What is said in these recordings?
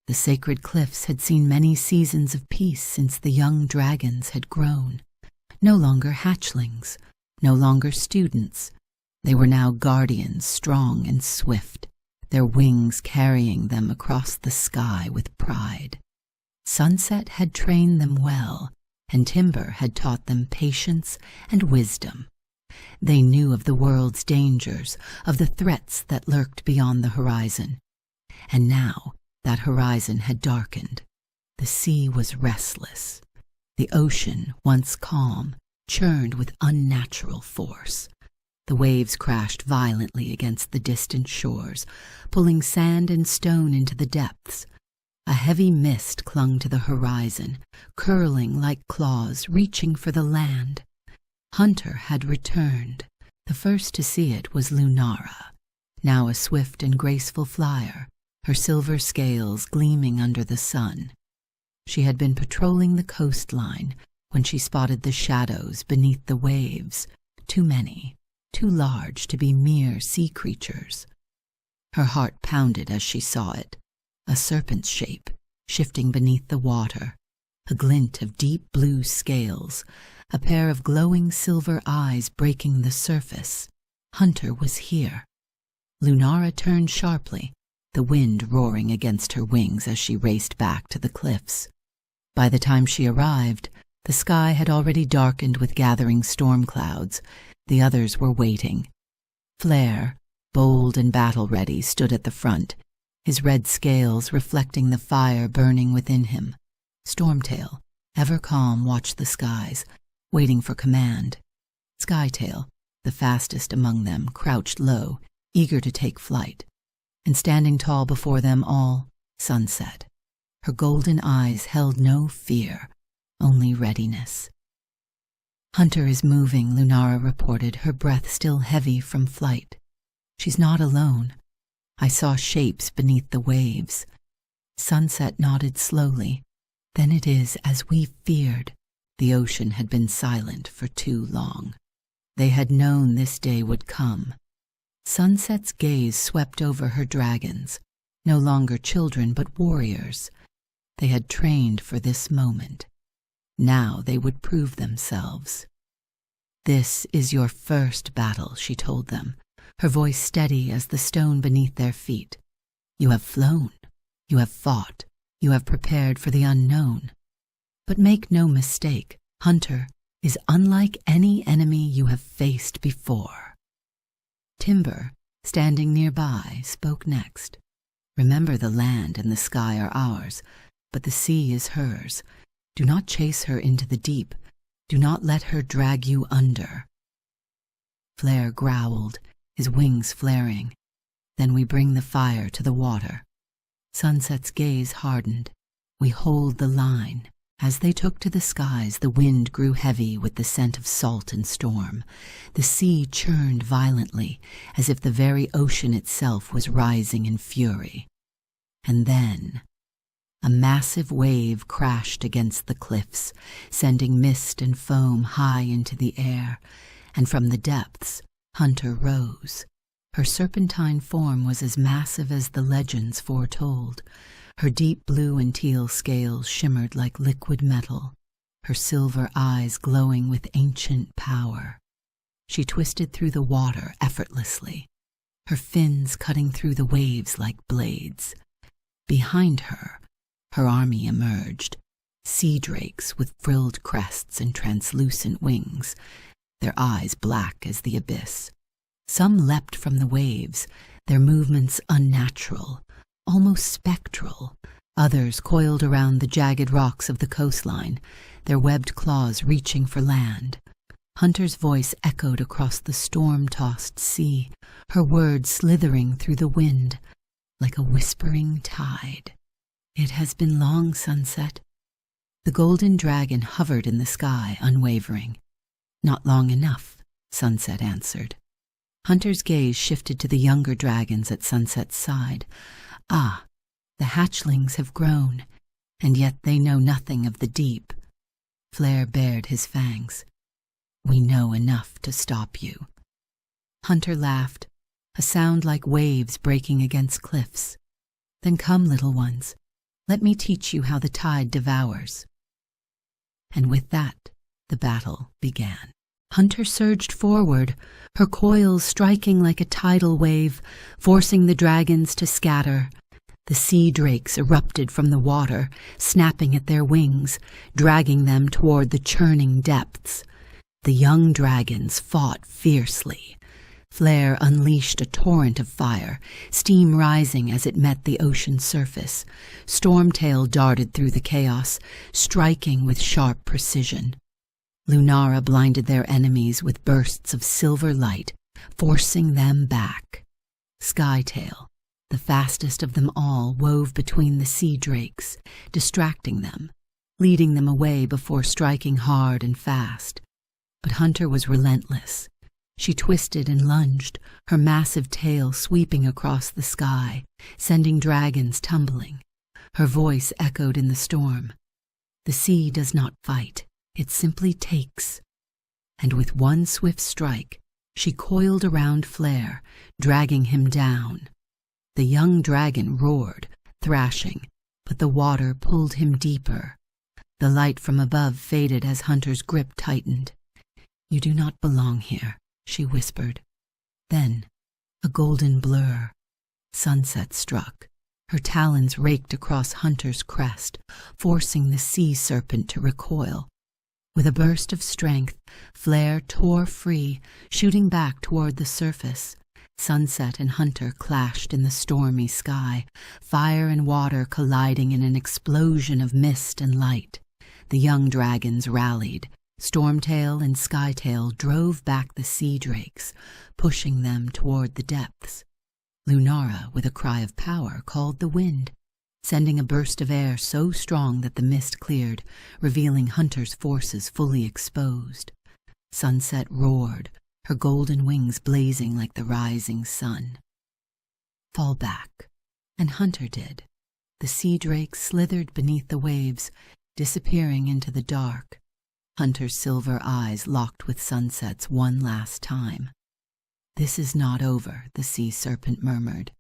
The sacred cliffs had seen many seasons of peace since the young dragons had grown. No longer hatchlings, no longer students. They were now guardians, strong and swift, their wings carrying them across the sky with pride. Sunset had trained them well, and Timber had taught them patience and wisdom. They knew of the world's dangers, of the threats that lurked beyond the horizon. And now that horizon had darkened. The sea was restless. The ocean, once calm, churned with unnatural force. The waves crashed violently against the distant shores, pulling sand and stone into the depths. A heavy mist clung to the horizon, curling like claws, reaching for the land. Hunter had returned. The first to see it was Lunara, now a swift and graceful flyer, her silver scales gleaming under the sun. She had been patrolling the coastline when she spotted the shadows beneath the waves, too many, too large to be mere sea creatures. Her heart pounded as she saw it, a serpent's shape, shifting beneath the water, a glint of deep blue scales, a pair of glowing silver eyes breaking the surface. Hunter was here. Lunara turned sharply, the wind roaring against her wings as she raced back to the cliffs. By the time she arrived, the sky had already darkened with gathering storm clouds. The others were waiting. Flare, bold and battle-ready, stood at the front, his red scales reflecting the fire burning within him. Stormtail, ever calm, watched the skies, waiting for command. Skytail, the fastest among them, crouched low, eager to take flight. And standing tall before them all, Sunset. Her golden eyes held no fear, only readiness. "Hunter is moving," Lunara reported, her breath still heavy from flight. "She's not alone. I saw shapes beneath the waves." Sunset nodded slowly. "Then it is as we feared." The ocean had been silent for too long. They had known this day would come. Sunset's gaze swept over her dragons, no longer children but warriors. They had trained for this moment. Now they would prove themselves. "This is your first battle," she told them, her voice steady as the stone beneath their feet. "You have flown, you have fought, you have prepared for the unknown. But make no mistake, Hunter is unlike any enemy you have faced before." Timber, standing nearby, spoke next. "Remember, the land and the sky are ours, but the sea is hers. Do not chase her into the deep. Do not let her drag you under." Flare growled, his wings flaring. "Then we bring the fire to the water." Sunset's gaze hardened. "We hold the line." As they took to the skies, the wind grew heavy with the scent of salt and storm. The sea churned violently, as if the very ocean itself was rising in fury. And then a massive wave crashed against the cliffs, sending mist and foam high into the air, and from the depths Hunter rose. Her serpentine form was as massive as the legends foretold. Her deep blue and teal scales shimmered like liquid metal, her silver eyes glowing with ancient power. She twisted through the water effortlessly, her fins cutting through the waves like blades. Behind her, her army emerged, sea drakes with frilled crests and translucent wings, their eyes black as the abyss. Some leapt from the waves, their movements unnatural, almost spectral. Others coiled around the jagged rocks of the coastline, their webbed claws reaching for land. Hunter's voice echoed across the storm-tossed sea, her words slithering through the wind like a whispering tide. "It has been long, Sunset." The golden dragon hovered in the sky, unwavering. "Not long enough," Sunset answered. Hunter's gaze shifted to the younger dragons at Sunset's side. "Ah, the hatchlings have grown, and yet they know nothing of the deep." Flare bared his fangs. "We know enough to stop you." Hunter laughed, a sound like waves breaking against cliffs. "Then come, little ones. Let me teach you how the tide devours." And with that, the battle began. Hunter surged forward, her coils striking like a tidal wave, forcing the dragons to scatter. The sea drakes erupted from the water, snapping at their wings, dragging them toward the churning depths. The young dragons fought fiercely. Flare unleashed a torrent of fire, steam rising as it met the ocean's surface. Stormtail darted through the chaos, striking with sharp precision. Lunara blinded their enemies with bursts of silver light, forcing them back. Skytail, the fastest of them all, wove between the sea drakes, distracting them, leading them away before striking hard and fast. But Hunter was relentless. She twisted and lunged, her massive tail sweeping across the sky, sending dragons tumbling. Her voice echoed in the storm. "The sea does not fight. It simply takes." And with one swift strike, she coiled around Flare, dragging him down. The young dragon roared, thrashing, but the water pulled him deeper. The light from above faded as Hunter's grip tightened. "You do not belong here," she whispered. Then, a golden blur. Sunset struck. Her talons raked across Hunter's crest, forcing the sea serpent to recoil. With a burst of strength, Flare tore free, shooting back toward the surface. Sunset and Hunter clashed in the stormy sky, fire and water colliding in an explosion of mist and light. The young dragons rallied. Stormtail and Skytail drove back the sea drakes, pushing them toward the depths. Lunara, with a cry of power, called the wind, sending a burst of air so strong that the mist cleared, revealing Hunter's forces fully exposed. Sunset roared, her golden wings blazing like the rising sun. "Fall back," and Hunter did. The sea drake slithered beneath the waves, disappearing into the dark. Hunter's silver eyes locked with Sunset's one last time. "This is not over," the sea serpent murmured.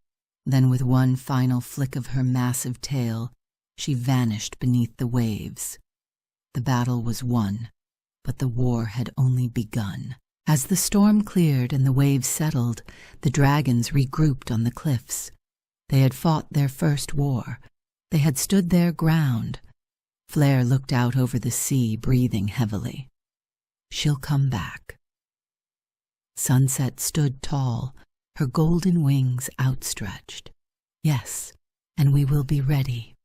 Then with one final flick of her massive tail, she vanished beneath the waves. The battle was won, but the war had only begun. As the storm cleared and the waves settled, the dragons regrouped on the cliffs. They had fought their first war. They had stood their ground. Flare looked out over the sea, breathing heavily. "She'll come back." Sunset stood tall, her golden wings outstretched. "Yes, and we will be ready."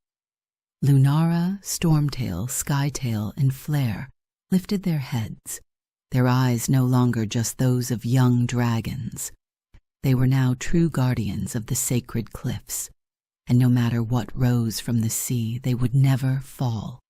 Lunara, Stormtail, Skytail, and Flare lifted their heads, their eyes no longer just those of young dragons. They were now true guardians of the sacred cliffs, and no matter what rose from the sea, they would never fall.